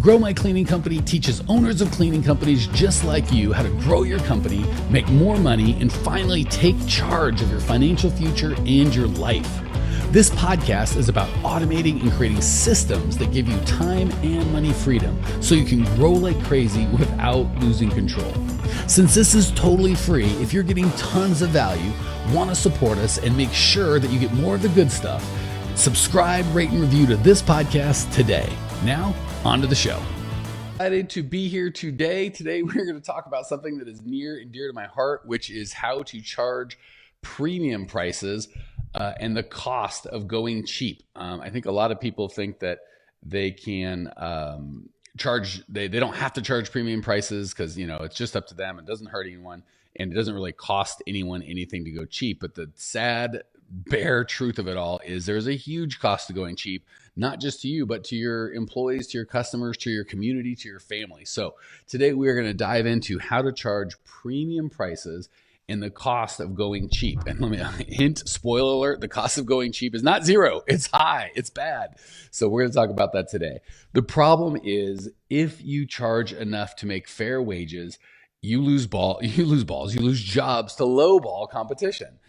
Grow My Cleaning Company teaches owners of cleaning companies just like you how to grow your company, make more money, and finally take charge of your financial future and your life. This podcast is about automating and creating systems that give you time and money freedom so you can grow like crazy without losing control. Since this is totally free, if you're getting tons of value, want to support us, and make sure that you get more of the good stuff, subscribe, rate, and review to this podcast today. Now, on to the show. Excited to be here today. Today, we're going to talk about something that is near and dear to my heart, which is how to charge premium prices and the cost of going cheap. I think a lot of people think that they can charge, they don't have to charge premium prices because, you know, it's just up to them. It doesn't hurt anyone and it doesn't really cost anyone anything to go cheap. But the sad, bare truth of it all is there's a huge cost to going cheap, not just to you, but to your employees, to your customers, to your community, to your family. So today we are going to dive into how to charge premium prices and the cost of going cheap. And let me hint, spoiler alert, the cost of going cheap is not zero. It's high. It's bad. So we're going to talk about that today. The problem is if you charge enough to make fair wages, you lose jobs to lowball competition.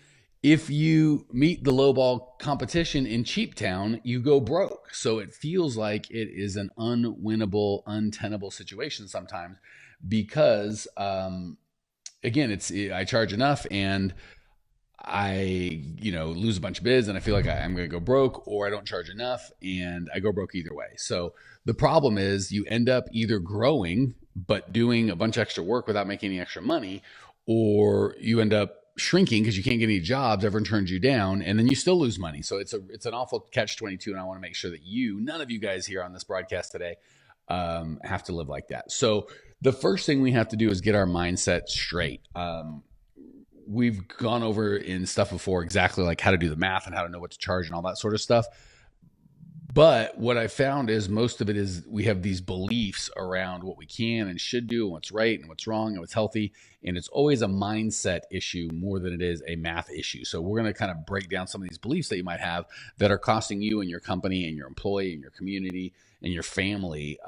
If you meet the lowball competition in Cheap Town, you go broke. So it feels like it is an unwinnable, untenable situation sometimes because, again, I charge enough and I, lose a bunch of bids and I feel like I'm going to go broke, or I don't charge enough and I go broke either way. So the problem is you end up either growing but doing a bunch of extra work without making any extra money, or you end up shrinking because you can't get any jobs, everyone turns you down, and then you still lose money. So it's an awful catch-22, and I want to make sure that none of you guys here on this broadcast today have to live like that. So the first thing we have to do is get our mindset straight. We've gone over in stuff before exactly like how to do the math and how to know what to charge and all that sort of stuff. But what I found is most of it is we have these beliefs around what we can and should do and what's right and what's wrong and what's healthy. And it's always a mindset issue more than it is a math issue. So we're going to kind of break down some of these beliefs that you might have that are costing you and your company and your employee and your community and your family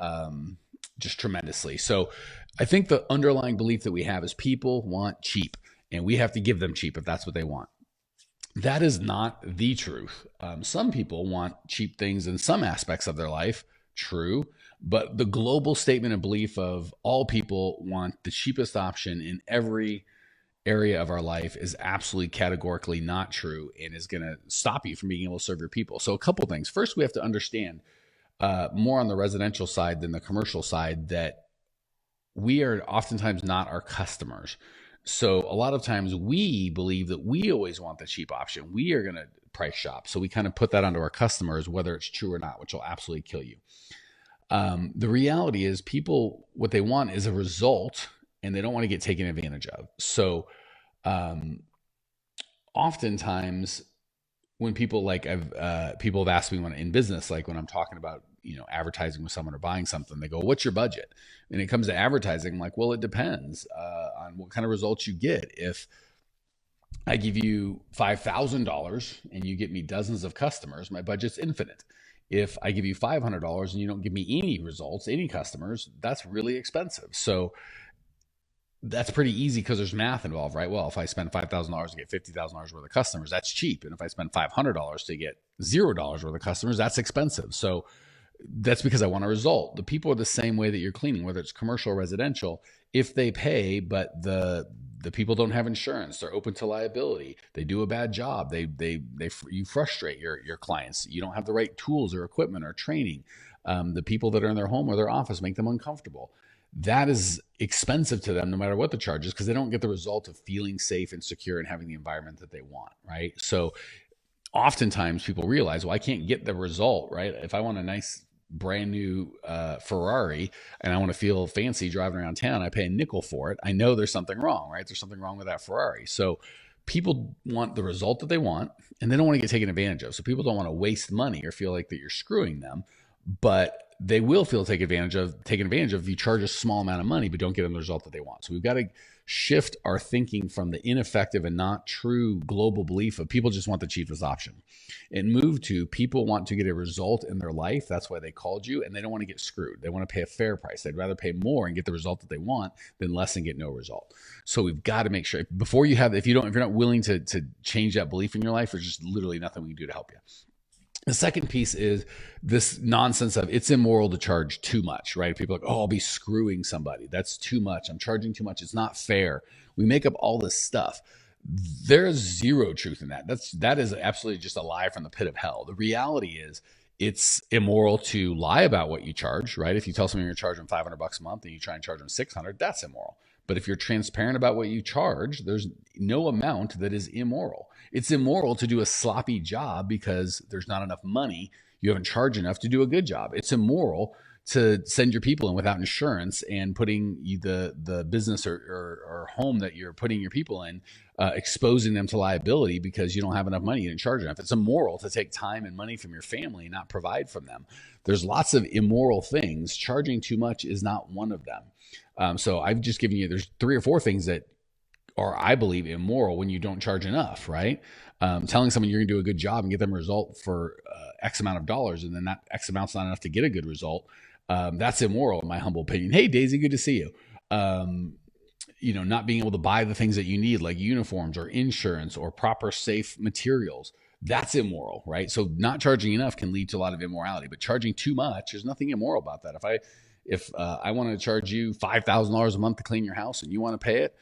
just tremendously. So I think the underlying belief that we have is people want cheap and we have to give them cheap if that's what they want. That is not the truth. Some people want cheap things in some aspects of their life, true, but the global statement and belief of all people want the cheapest option in every area of our life is absolutely categorically not true and is going to stop you from being able to serve your people. So a couple things. First, we have to understand more on the residential side than the commercial side that we are oftentimes not our customers. So a lot of times we believe that we always want the cheap option. We are going to price shop. So we kind of put that onto our customers, whether it's true or not, which will absolutely kill you. The reality is people, what they want is a result and they don't want to get taken advantage of. So oftentimes when people people have asked me when in business, like when I'm talking about, advertising with someone or buying something, they go, what's your budget? And it comes to advertising, I'm like, well, it depends on what kind of results you get. If I give you $5,000 and you get me dozens of customers, my budget's infinite. If I give you $500 and you don't give me any results, any customers, that's really expensive. So that's pretty easy because there's math involved, right? Well, if I spend $5,000 to get $50,000 worth of customers, that's cheap. And if I spend $500 to get $0 worth of customers, that's expensive. So that's because I want a result. The people are the same way that you're cleaning, whether it's commercial or residential. If they pay, but the people don't have insurance, they're open to liability, they do a bad job, you frustrate your clients, you don't have the right tools or equipment or training, the people that are in their home or their office make them uncomfortable. That is expensive to them no matter what the charge is because they don't get the result of feeling safe and secure and having the environment that they want, right? So oftentimes people realize, well, I can't get the result, right? If I want a nice brand new Ferrari and I want to feel fancy driving around town, I pay a nickel for it. I know there's something wrong, right? There's something wrong with that Ferrari. So people want the result that they want and they don't want to get taken advantage of. So people don't want to waste money or feel like that you're screwing them, but they will feel taken advantage of if you charge a small amount of money but don't get them the result that they want. So we've got to shift our thinking from the ineffective and not true global belief of people just want the cheapest option and move to people want to get a result in their life. That's why they called you, and they don't want to get screwed. They want to pay a fair price. They'd rather pay more and get the result that they want than less and get no result. So we've got to make sure before you have, if you're not willing to change that belief in your life, there's just literally nothing we can do to help you. The second piece is this nonsense of it's immoral to charge too much, right? People are like, oh, I'll be screwing somebody. That's too much. I'm charging too much. It's not fair. We make up all this stuff. There's zero truth in that. That is absolutely just a lie from the pit of hell. The reality is it's immoral to lie about what you charge, right? If you tell someone you're charging $500 a month and you try and charge them $600, that's immoral. But if you're transparent about what you charge, there's no amount that is immoral. It's immoral to do a sloppy job because there's not enough money. You haven't charged enough to do a good job. It's immoral to send your people in without insurance and putting the business or home that you're putting your people in, exposing them to liability because you don't have enough money, you didn't charge enough. It's immoral to take time and money from your family and not provide from them. There's lots of immoral things. Charging too much is not one of them. So I've just given you, there's 3 or 4 things that are, I believe, immoral when you don't charge enough, right? Telling someone you're going to do a good job and get them a result for X amount of dollars, and then that X amount's not enough to get a good result. That's immoral in my humble opinion. Hey, Daisy, good to see you. Not being able to buy the things that you need, like uniforms or insurance or proper safe materials. That's immoral, right? So not charging enough can lead to a lot of immorality, but charging too much, there's nothing immoral about that. If I want to charge you $5,000 a month to clean your house and you want to pay it,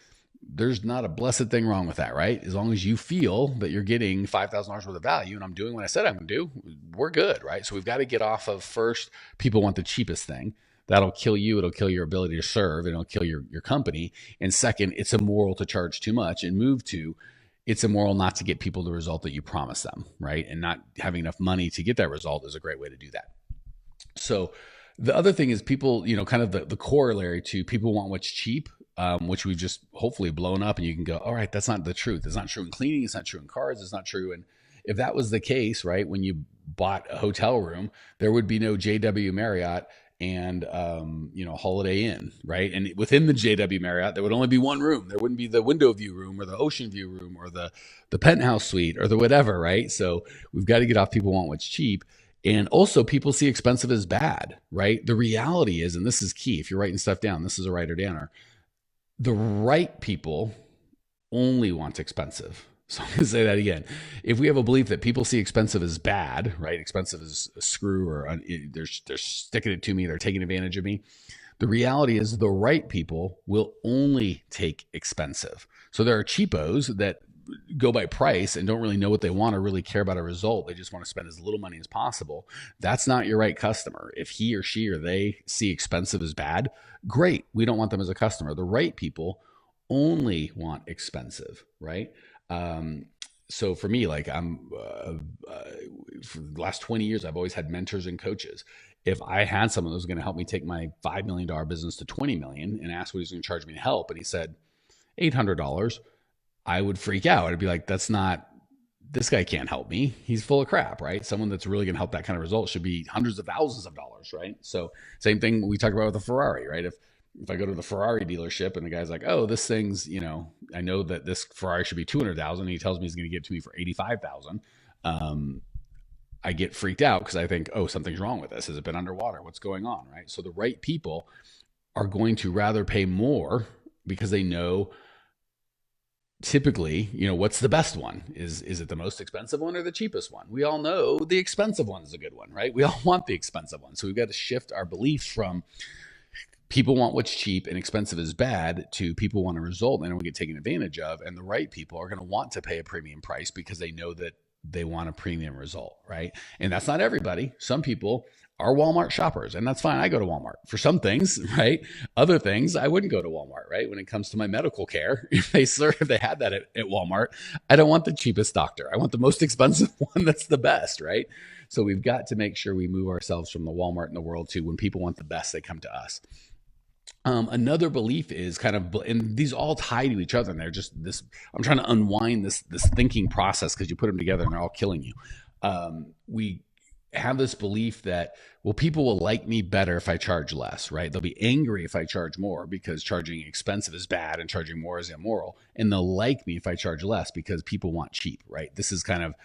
there's not a blessed thing wrong with that, right? As long as you feel that you're getting $5,000 worth of value and I'm doing what I said I'm going to do, we're good, right? So we've got to get off of, first, people want the cheapest thing. That'll kill you. It'll kill your ability to serve, and it'll kill your company. And second, it's immoral to charge too much, and move to, it's immoral not to get people the result that you promise them, right? And not having enough money to get that result is a great way to do that. So the other thing is people, kind of the corollary to people want what's cheap, which we've just hopefully blown up, and you can go, all right, that's not the truth. It's not true in cleaning. It's not true in cars. It's not true. And if that was the case, right, when you bought a hotel room, there would be no JW Marriott and, Holiday Inn, right? And within the JW Marriott, there would only be one room. There wouldn't be the window view room or the ocean view room or the penthouse suite or the whatever, right? So we've got to get off people want what's cheap. And also people see expensive as bad, right? The reality is, and this is key, if you're writing stuff down, this is a writer downer. The right people only want expensive. So I'm going to say that again. If we have a belief that people see expensive as bad, right? Expensive as a screw, or they're sticking it to me, they're taking advantage of me. The reality is the right people will only take expensive. So there are cheapos that go by price and don't really know what they want or really care about a result. They just want to spend as little money as possible. That's not your right customer. If he or she or they see expensive as bad, great. We don't want them as a customer. The right people only want expensive, right? So for me, like for the last 20 years, I've always had mentors and coaches. If I had someone that was going to help me take my $5 million business to 20 million and ask what he's going to charge me to help, and he said $800, I would freak out. I'd be like, this guy can't help me. He's full of crap, right? Someone that's really going to help that kind of result should be hundreds of thousands of dollars, right? So same thing we talked about with the Ferrari, right? If I go to the Ferrari dealership and the guy's like, oh, this thing's, I know that this Ferrari should be 200,000. And he tells me he's going to give it to me for 85,000. I get freaked out because I think, oh, something's wrong with this. Has it been underwater? What's going on, right? So the right people are going to rather pay more because they know typically, what's the best one? Is it the most expensive one or the cheapest one? We all know the expensive one is a good one, right? We all want the expensive one. So we've got to shift our beliefs from people want what's cheap and expensive is bad to people want a result and don't get taken advantage of. And the right people are going to want to pay a premium price because they know that they want a premium result, right? And that's not everybody. Some people are Walmart shoppers, and that's fine. I go to Walmart for some things, right? Other things, I wouldn't go to Walmart, right? When it comes to my medical care, if they had that at Walmart, I don't want the cheapest doctor. I want the most expensive one that's the best, right? So we've got to make sure we move ourselves from the Walmart in the world to when people want the best, they come to us. Another belief is kind of, and these all tie to each other, and they're just this, I'm trying to unwind this thinking process because you put them together and they're all killing you. have this belief that, well, people will like me better if I charge less, right? They'll be angry if I charge more because charging expensive is bad and charging more is immoral. And they'll like me if I charge less because people want cheap, right? This is kind of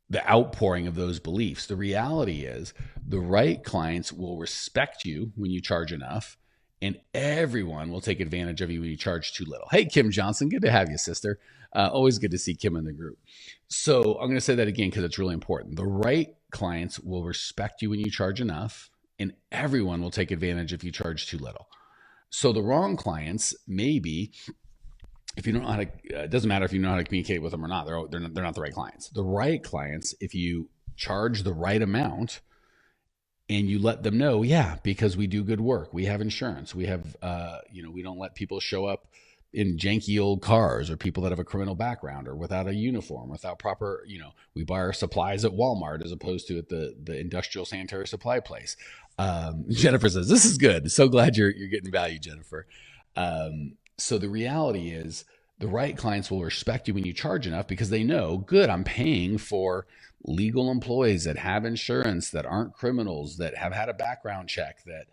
the outpouring of those beliefs. The reality is the right clients will respect you when you charge enough, and everyone will take advantage of you when you charge too little. Hey, Kim Johnson, good to have you, sister. Always good to see Kim in the group. So I'm going to say that again because it's really important. The right clients will respect you when you charge enough, and everyone will take advantage if you charge too little. So the wrong clients, maybe, if you don't know how to, it doesn't matter if you know how to communicate with them or not, they're not the right clients. The right clients, if you charge the right amount and you let them know, yeah, because we do good work, we have insurance, we have, we don't let people show up in janky old cars or people that have a criminal background or without a uniform, without proper, we buy our supplies at Walmart as opposed to at the industrial sanitary supply place. Jennifer says, this is good. So glad you're getting value, Jennifer. So the reality is the right clients will respect you when you charge enough because they know, good, I'm paying for legal employees that have insurance, that aren't criminals, that have had a background check, that,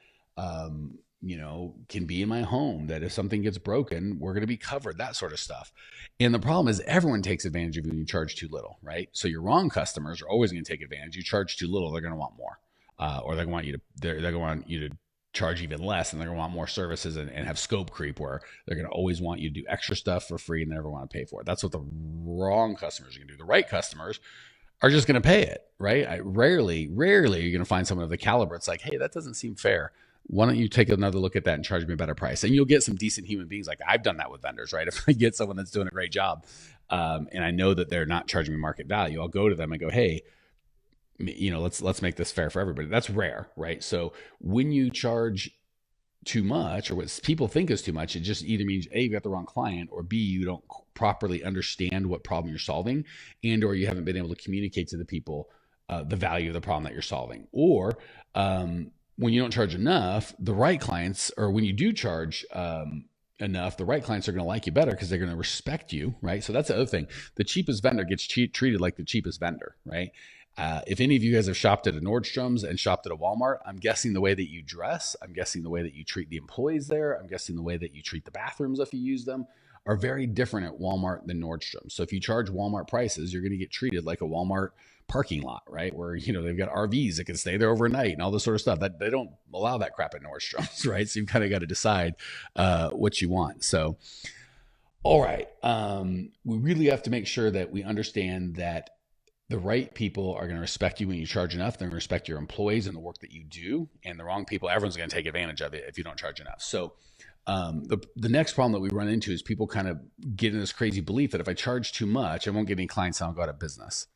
can be in my home, that if something gets broken, we're going to be covered, that sort of stuff. And the problem is everyone takes advantage of you when you charge too little, right? So your wrong customers are always going to take advantage. You charge too little, they're going to want more, or they're going to want you to charge even less, and they're going to want more services and have scope creep where they're going to always want you to do extra stuff for free and never want to pay for it. That's what the wrong customers are going to do. The right customers are just going to pay it, right? Rarely are you going to find someone of the caliber. It's like, hey, that doesn't seem fair. Why don't you take another look at that and charge me a better price? And you'll get some decent human beings. Like I've done that with vendors, right? If I get someone that's doing a great job and I know that they're not charging me market value, I'll go to them and go, hey, let's make this fair for everybody. That's rare, right? So when you charge too much, or what people think is too much, it just either means A, you got the wrong client, or B, you don't properly understand what problem you're solving, and or you haven't been able to communicate to the people the value of the problem that you're solving. Or when you don't charge enough, the right clients, or when you do charge enough, the right clients are going to like you better because they're going to respect you, right? So that's the other thing. The cheapest vendor gets treated like the cheapest vendor, right? If any of you guys have shopped at a Nordstrom's and shopped at a Walmart, I'm guessing the way that you dress, I'm guessing the way that you treat the employees there, I'm guessing the way that you treat the bathrooms if you use them are very different at Walmart than Nordstrom's. So if you charge Walmart prices, you're going to get treated like a Walmart parking lot, right? Where, they've got RVs that can stay there overnight and all this sort of stuff. That they don't allow that crap at Nordstrom's, right? So you've kind of got to decide what you want. So, all right. We really have to make sure that we understand that the right people are going to respect you when you charge enough. They're going to respect your employees and the work that you do. And the wrong people, everyone's going to take advantage of it if you don't charge enough. So the next problem that we run into is people kind of get in this crazy belief that if I charge too much, I won't get any clients and I'll go out of business.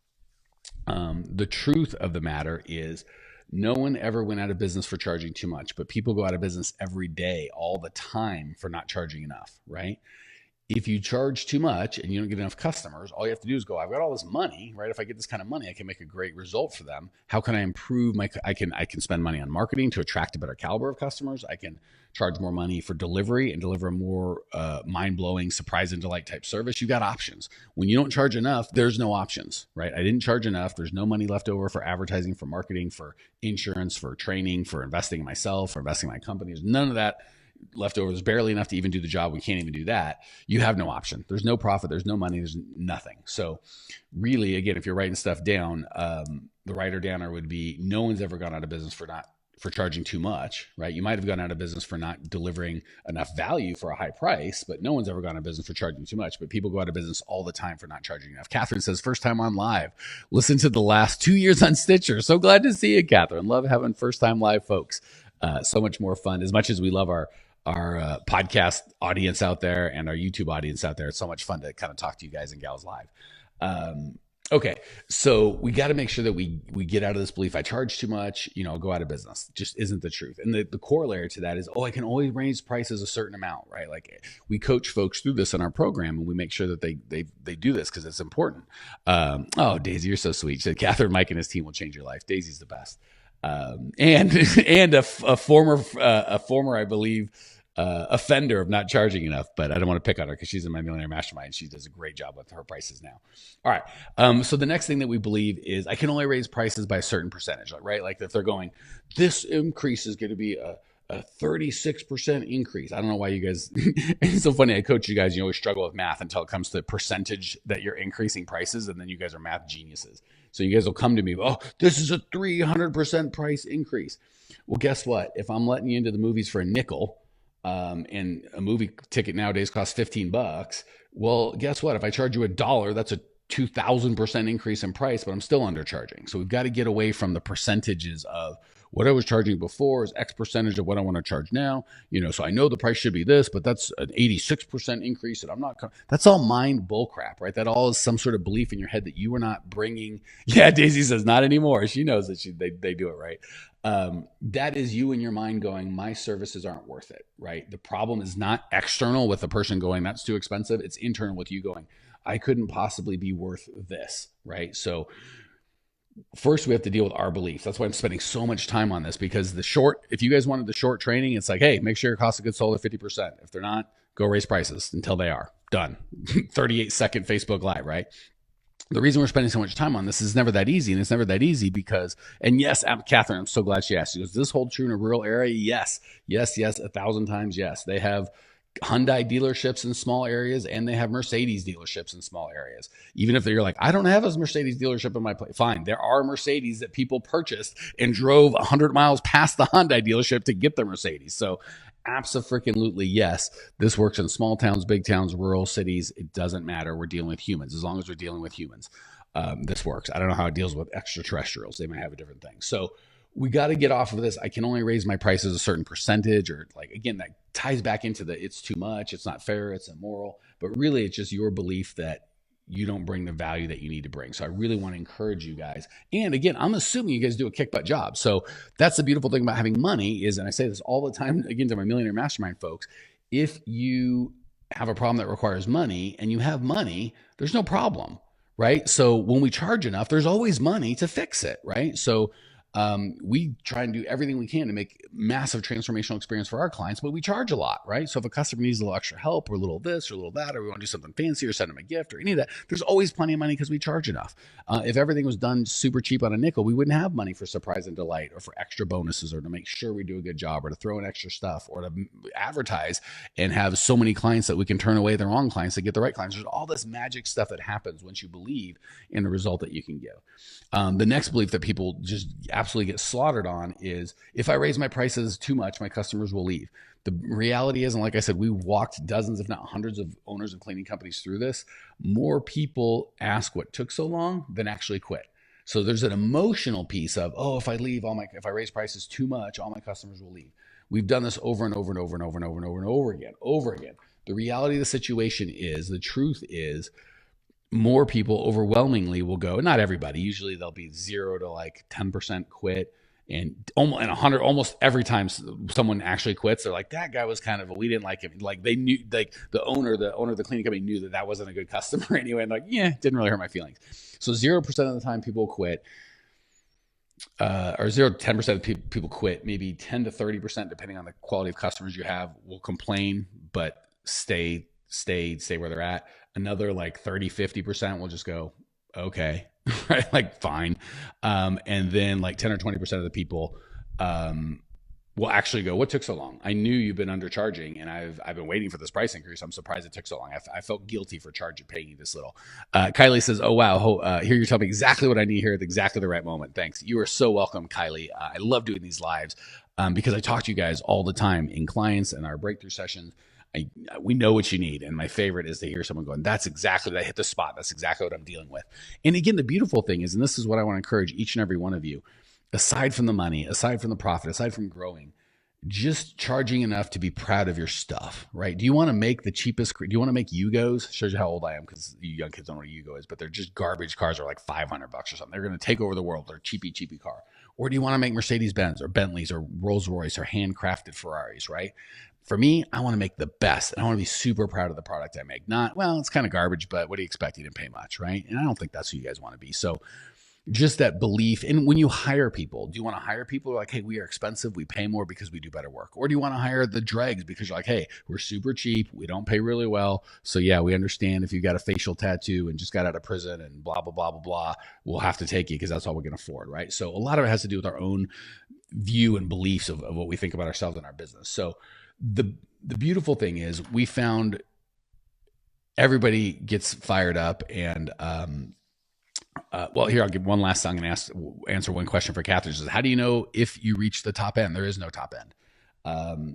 The truth of the matter is no one ever went out of business for charging too much, but people go out of business every day, all the time, for not charging enough, right? If you charge too much and you don't get enough customers, all you have to do is go, I've got all this money, right? If I get this kind of money, I can make a great result for them. How can I improve I can spend money on marketing to attract a better caliber of customers. I can charge more money for delivery and deliver a more mind-blowing surprise and delight type service. You got options. When you don't charge enough, there's no options, right? I didn't charge enough. There's no money left over for advertising, for marketing, for insurance, for training, for investing in myself, for investing in my company. There's none of that left over. There's barely enough to even do the job. We can't even do that. You have no option. There's no profit. There's no money. There's nothing. So really, again, if you're writing stuff down, the writer downer would be no one's ever gone out of business for charging too much, right? You might have gone out of business for not delivering enough value for a high price, but no one's ever gone out of business for charging too much. But people go out of business all the time for not charging enough. Catherine says, first time on live. Listen to the last 2 years on Stitcher. So glad to see you, Catherine. Love having first time live folks. So much more fun. As much as we love our podcast audience out there and our YouTube audience out there, it's so much fun to kind of talk to you guys and gals live. Okay, so we got to make sure that we get out of this belief, I charge too much, I'll go out of business. Just isn't the truth. And the corollary to that is, I can always raise prices a certain amount, right? Like we coach folks through this in our program, and we make sure that they do this because it's important. Oh, Daisy, you're so sweet. She said, Catherine, Mike, and his team will change your life. Daisy's the best. And a former, I believe, offender of not charging enough, but I don't want to pick on her because she's in my Millionaire Mastermind. She does a great job with her prices now. All right. So the next thing that we believe is I can only raise prices by a certain percentage, right? Like if they're going, this increase is going to be a 36% increase. I don't know why you guys, it's so funny. I coach you guys, you always struggle with math until it comes to the percentage that you're increasing prices. And then you guys are math geniuses. So you guys will come to me, oh, this is a 300% price increase. Well, guess what? If I'm letting you into the movies for a nickel, and a movie ticket nowadays costs $15, well, guess what? If I charge you $1, that's a 2,000% increase in price, but I'm still undercharging. So we've got to get away from the percentages of what I was charging before is X percentage of what I want to charge now. So I know the price should be this, but that's an 86% increase, and I'm not. That's all mind bullcrap, right? That all is some sort of belief in your head that you are not bringing. Yeah, Daisy says not anymore. She knows that they do it right. That is you in your mind going, my services aren't worth it, right? The problem is not external with the person going, that's too expensive. It's internal with you going, I couldn't possibly be worth this, right? So first we have to deal with our beliefs. That's why I'm spending so much time on this, because if you guys wanted the short training, it's like, hey, make sure your cost of goods sold are 50%. If they're not, go raise prices until they are done. 38-second Facebook Live, right? The reason we're spending so much time on this is never that easy. And it's never that easy because, and yes, Catherine, I'm so glad she asked. She goes, does this hold true in a rural area? Yes, 1,000 times yes. They have Hyundai dealerships in small areas, and they have Mercedes dealerships in small areas. Even if you're like, I don't have a Mercedes dealership in my place. Fine. There are Mercedes that people purchased and drove 100 miles past the Hyundai dealership to get the Mercedes. So abso-freaking-lutely, yes, this works in small towns, big towns, rural cities. It doesn't matter. We're dealing with humans. As long as we're dealing with humans, this works. I don't know how it deals with extraterrestrials. They might have a different thing. So we got to get off of this. I can only raise my prices a certain percentage, or like, again, that ties back into it's too much. It's not fair. It's immoral. But really, it's just your belief that you don't bring the value that you need to bring. So I really want to encourage you guys. And again, I'm assuming you guys do a kick butt job. So that's the beautiful thing about having money is, and I say this all the time, again, to my Millionaire Mastermind folks, if you have a problem that requires money and you have money, there's no problem, right? So when we charge enough, there's always money to fix it, right? So we try and do everything we can to make massive transformational experience for our clients, but we charge a lot, right? So if a customer needs a little extra help or a little this or a little that, or we want to do something fancy or send them a gift or any of that, there's always plenty of money because we charge enough. If everything was done super cheap on a nickel, we wouldn't have money for surprise and delight or for extra bonuses or to make sure we do a good job or to throw in extra stuff or to advertise and have so many clients that we can turn away the wrong clients to get the right clients. There's all this magic stuff that happens once you believe in the result that you can give. The next belief that people just absolutely get slaughtered on is, if I raise my prices too much, my customers will leave. The reality is, and like I said, we walked dozens, if not hundreds of owners of cleaning companies through this. More people ask what took so long than actually quit. So there's an emotional piece of, oh, if I raise prices too much, all my customers will leave. We've done this over and over and over and over and over and over again. The reality of the situation is, the truth is, more people overwhelmingly will go, not everybody, usually they'll be 0 to like 10% quit, and 100, almost every time someone actually quits, they're like, that guy was we didn't like him. Like they knew, like the owner of the cleaning company knew that wasn't a good customer anyway. And like, didn't really hurt my feelings. So 0% of the time people quit, or 0 to 10% of people quit. Maybe 10 to 30%, depending on the quality of customers you have, will complain, but stay where they're at. Another like 30, 50% will just go, okay, right? Like fine. And then like 10 or 20% of the people will actually go, what took so long? I knew you've been undercharging and I've been waiting for this price increase. I'm surprised it took so long. I felt guilty for paying you this little. Kylie says, oh, wow. Here you're telling me exactly what I need here at exactly the right moment. Thanks. You are so welcome, Kylie. I love doing these lives because I talk to you guys all the time in clients and our breakthrough sessions. We know what you need. And my favorite is to hear someone going, that's exactly, that hit the spot. That's exactly what I'm dealing with. And again, the beautiful thing is, and this is what I want to encourage each and every one of you, aside from the money, aside from the profit, aside from growing, just charging enough to be proud of your stuff, right? Do you want to make the cheapest, do you want to make Yugos? Shows you how old I am, because you young kids don't know what a Yugo is, but they're just garbage cars are like $500 or something. They're going to take over the world. They're cheapy car. Or do you want to make Mercedes-Benz or Bentleys or Rolls-Royce or handcrafted Ferraris, right? For me, I want to make the best. And I want to be super proud of the product I make. Not, well, it's kind of garbage, but what do you expect? You didn't pay much, right? And I don't think that's who you guys want to be. So just that belief. And when you hire people, do you want to hire people like, hey, we are expensive, we pay more because we do better work? Or do you want to hire the dregs because you're like, hey, we're super cheap, we don't pay really well. So yeah, we understand if you got a facial tattoo and just got out of prison and blah, blah, blah, blah, blah, we'll have to take you because that's all we can afford, right? So a lot of it has to do with our own view and beliefs of what we think about ourselves and our business. So the beautiful thing is we found everybody gets fired up and, well, here, I'll give one last thing and answer one question for Catherine. Says, how do you know if you reach the top end? There is no top end.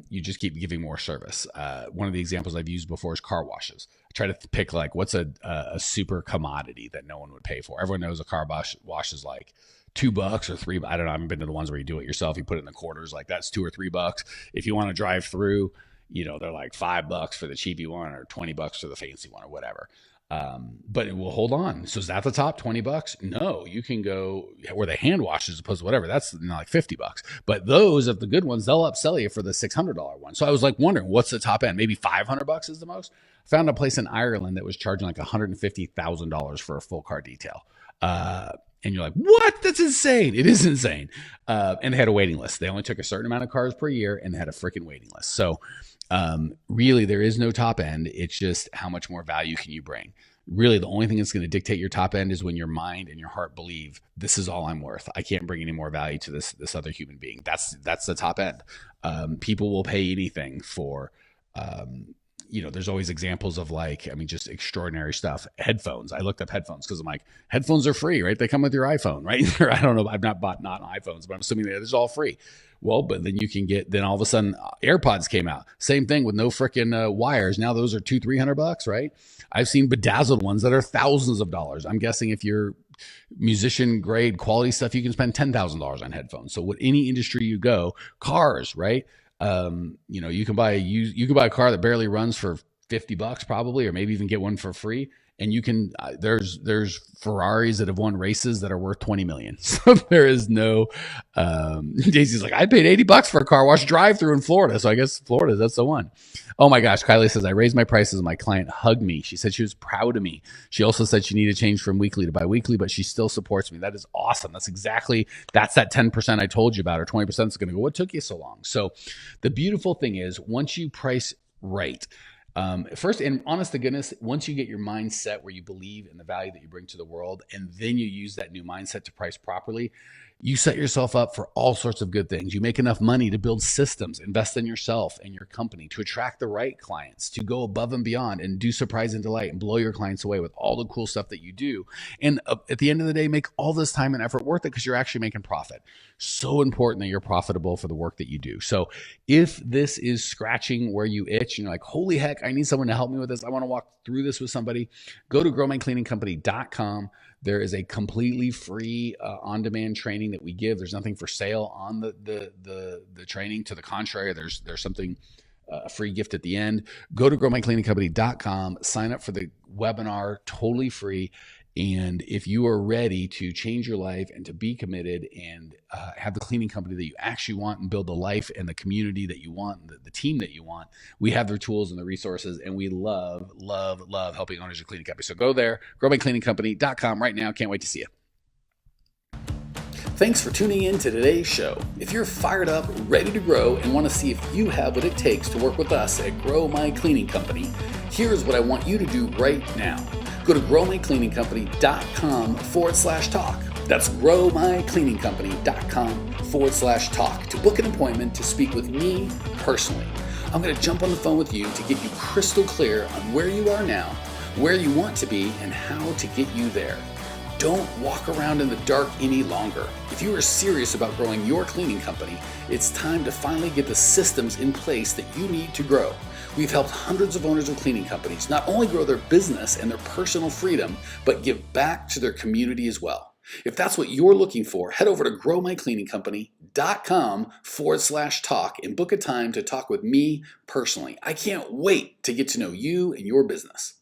You just keep giving more service. One of the examples I've used before is car washes. I try to pick like what's a super commodity that no one would pay for. Everyone knows a car wash is like $2 or $3. I don't know. I haven't been to the ones where you do it yourself. You put it in the quarters, like that's $2 or $3. If you want to drive through, they're like $5 for the cheapy one or $20 for the fancy one or whatever. But it will hold on. So is that the top $20? No, you can go where the hand wash as opposed to whatever. That's like $50. But those of the good ones, they'll upsell you for the $600 one. So I was like wondering what's the top end? Maybe $500 is the most. I found a place in Ireland that was charging like $150,000 for a full car detail. And you're like, what? That's insane. It is insane. And they had a waiting list. They only took a certain amount of cars per year and they had a freaking waiting list. So really there is no top end. It's just how much more value can you bring? Really the only thing that's going to dictate your top end is when your mind and your heart believe this is all I'm worth. I can't bring any more value to this other human being. That's the top end. People will pay anything for, there's always examples of just extraordinary stuff. Headphones. I looked up headphones because I'm like, headphones are free, right? They come with your iPhone, right? I don't know. I've not bought iPhones, but I'm assuming that it's all free. Well, but then all of a sudden AirPods came out. Same thing with no freaking wires. Now those are $200-$300, right? I've seen bedazzled ones that are thousands of dollars. I'm guessing if you're musician grade quality stuff, you can spend $10,000 on headphones. So with any industry you go, cars, right? You can buy a car that barely runs for $50 probably, or maybe even get one for free. And you can, there's Ferraris that have won races that are worth 20 million. So there is no, Daisy's like, I paid $80 for a car wash drive through in Florida. So I guess Florida, that's the one. Oh my gosh. Kylie says, I raised my prices and my client hugged me. She said she was proud of me. She also said she needed to change from weekly to biweekly, but she still supports me. That is awesome. That's that 10% I told you about, or 20% is going to go, what took you so long? So the beautiful thing is once you price right, first, and honest to goodness, once you get your mindset where you believe in the value that you bring to the world, and then you use that new mindset to price properly, you set yourself up for all sorts of good things. You make enough money to build systems, invest in yourself and your company, to attract the right clients, to go above and beyond and do surprise and delight and blow your clients away with all the cool stuff that you do. And at the end of the day, make all this time and effort worth it because you're actually making profit. So important that you're profitable for the work that you do. So if this is scratching where you itch and you're like, holy heck, I need someone to help me with this, I want to walk through this with somebody, go to growmycleaningcompany.com. There is a completely free on-demand training that we give. There's nothing for sale on the training. To the contrary, there's something, a free gift at the end. Go to growmycleaningcompany.com, sign up for the webinar, totally free. And if you are ready to change your life and to be committed and have the cleaning company that you actually want and build the life and the community that you want, the team that you want, we have the tools and the resources, and we love, love, love helping owners of cleaning companies. So go there, growmycleaningcompany.com right now. Can't wait to see you. Thanks for tuning in to today's show. If you're fired up, ready to grow, and want to see if you have what it takes to work with us at Grow My Cleaning Company, here's what I want you to do right now. Go to growmycleaningcompany.com/talk. That's growmycleaningcompany.com/talk to book an appointment to speak with me personally. I'm going to jump on the phone with you to get you crystal clear on where you are now, where you want to be, and how to get you there. Don't walk around in the dark any longer. If you are serious about growing your cleaning company, it's time to finally get the systems in place that you need to grow. We've helped hundreds of owners of cleaning companies not only grow their business and their personal freedom, but give back to their community as well. If that's what you're looking for, head over to growmycleaningcompany.com/talk and book a time to talk with me personally. I can't wait to get to know you and your business.